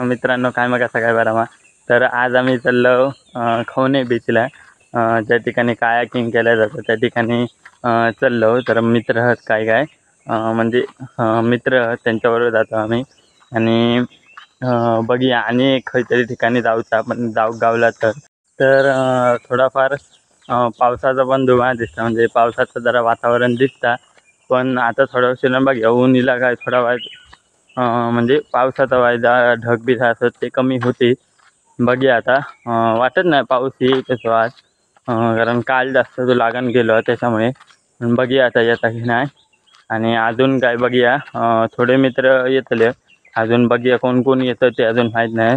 मित्रांनो, काय मग सकाळी बारामा. तर आज आम्ही चाललो खवणे बीचला, ज्या ठिकाणी कायाकिंग केलं जातं त्या ठिकाणी चाललो. तर मित्र आहेत काय म्हणजे मित्र त्यांच्याबरोबर जातो आम्ही आणि बघूया आणि खंयतरी ठिकाणी जाऊचा. पण गावला तर थोडाफार पावसाचा पण धुवा दिसता, म्हणजे पावसाचं जरा वातावरण दिसता. पण आता थोडं उशिरा बघूया, ऊन इला काय थोडा वेळ म्हणजे पावसाचा वायदा ढगबीज असत ते कमी होते. बघूया आता, वाटत नाही पाऊस येईल तसं आज, कारण काल जास्त तो लागण गेलो त्याच्यामुळे. बघूया आता येता की नाही. आणि अजून काय बघूया, थोडे मित्र येतले अजून, बघूया कोण कोण येतं ते अजून माहीत नाही.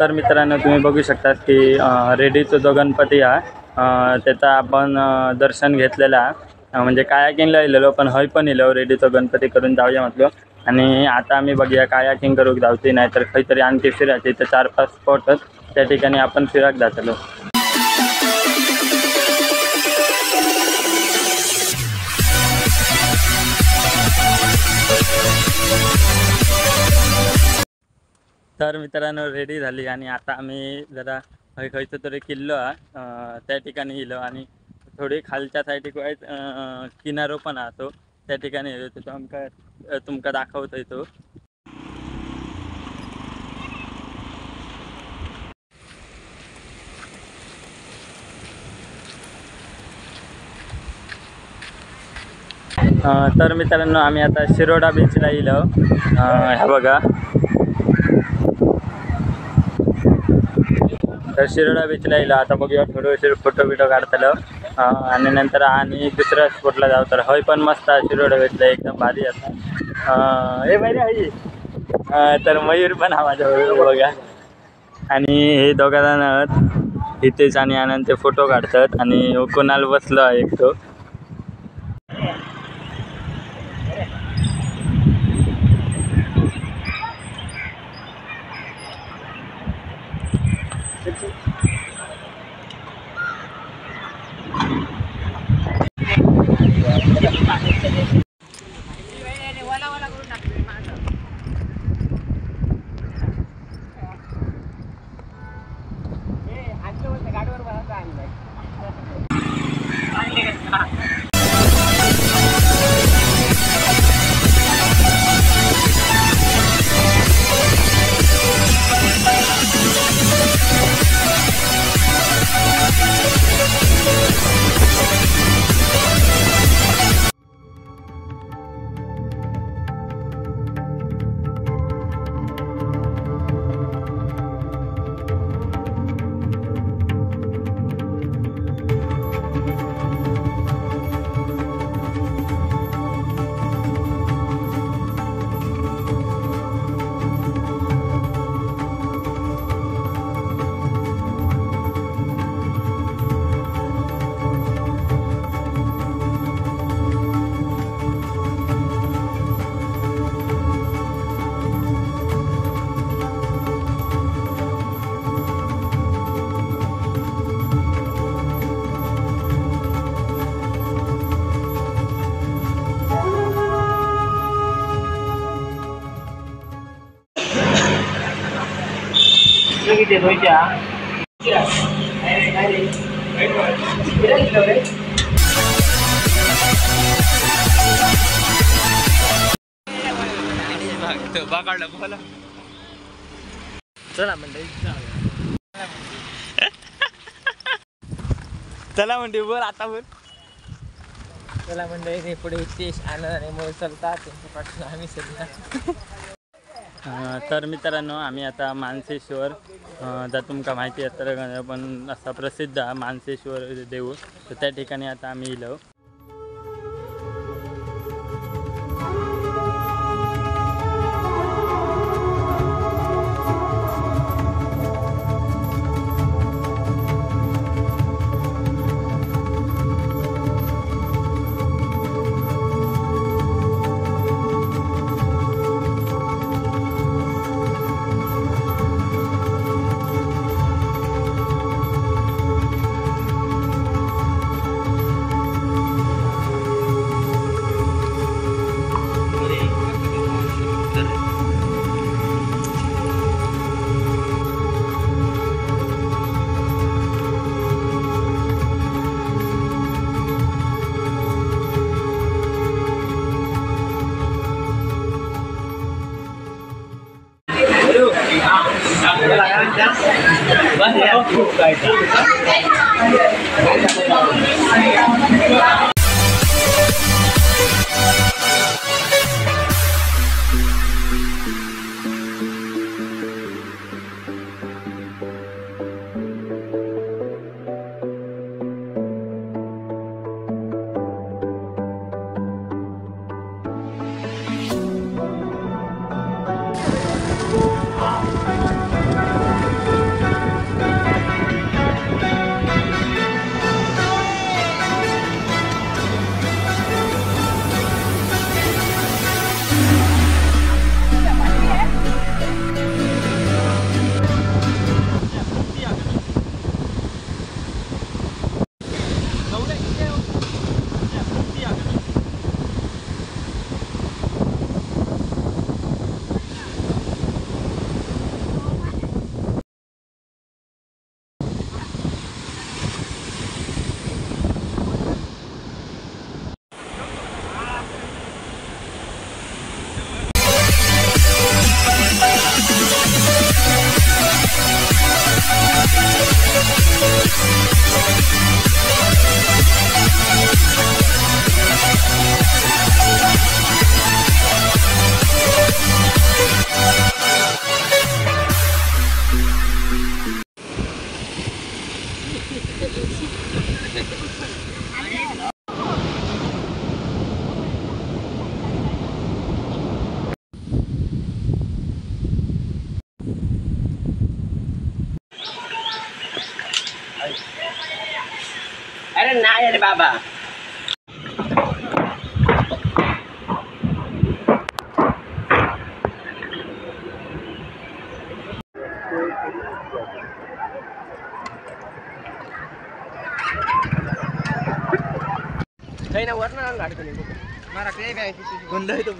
तर मित्रांनो, तुम्ही बघू शकता की रेडीचा जो गणपती आहे त्याचा आपण दर्शन घेतलेला आहे. म्हणजे कायाकिंगला इलेलो, पण हय पण इलो रेडीचा गणपती करून जाऊया म्हटलं. आणि आता आम्ही बघूया कायाकिंग करूक जाऊची, नाहीतर काहीतरी आणखी फिरायचे. तर 4-5 स्पॉट त्या ठिकाणी आपण फिराक जातलो. तर मित्रांनो, रेडी झाली आणि आता आम्ही जरा खयचं तरी किल्लो त्या ठिकाणी इलो आणि थोडी खालच्या साईडीक वाईट किनारो पण तो त्या ठिकाणी येलो. तो तुमका दाखवतोय तो. तर मित्रांनो, आम्ही आता शिरोडा बीचला इलो. हे बघा, तर शिरोडा बीचला इलो. आता बघूया थोडे फोटो बिटो काढतलो आणि नंतर आणि दुसऱ्या स्पॉटला जाऊ. तर हय पण मस्त आहे शिरोडा बीचला, एकदम भारी असा. हे भारी आहे. तर मयूर पण हा माझ्याबरोबर बघा. आणि हे दोघा जण आहेत इथेच, आणि आनंद ते फोटो काढतात. आणि कोणाला बसलो आहे एक तो. चला मंडळी चला म्हणते बोल आता बोल. चला मंडळी पुढे तेश आनंद आणि मोल चालतात त्यांच्या पाठून आम्ही सध्या. तर मित्रांनो आम्ही आता मानसेश्वर जर तुमका माहिती आहे तर पण असा प्रसिद्ध मानसेश्वर देऊ तर त्या ठिकाणी आता आम्ही इलो. अरे नाही रे बाबा. काही ना वरना गाडी मारा काय गोंधळ येतो.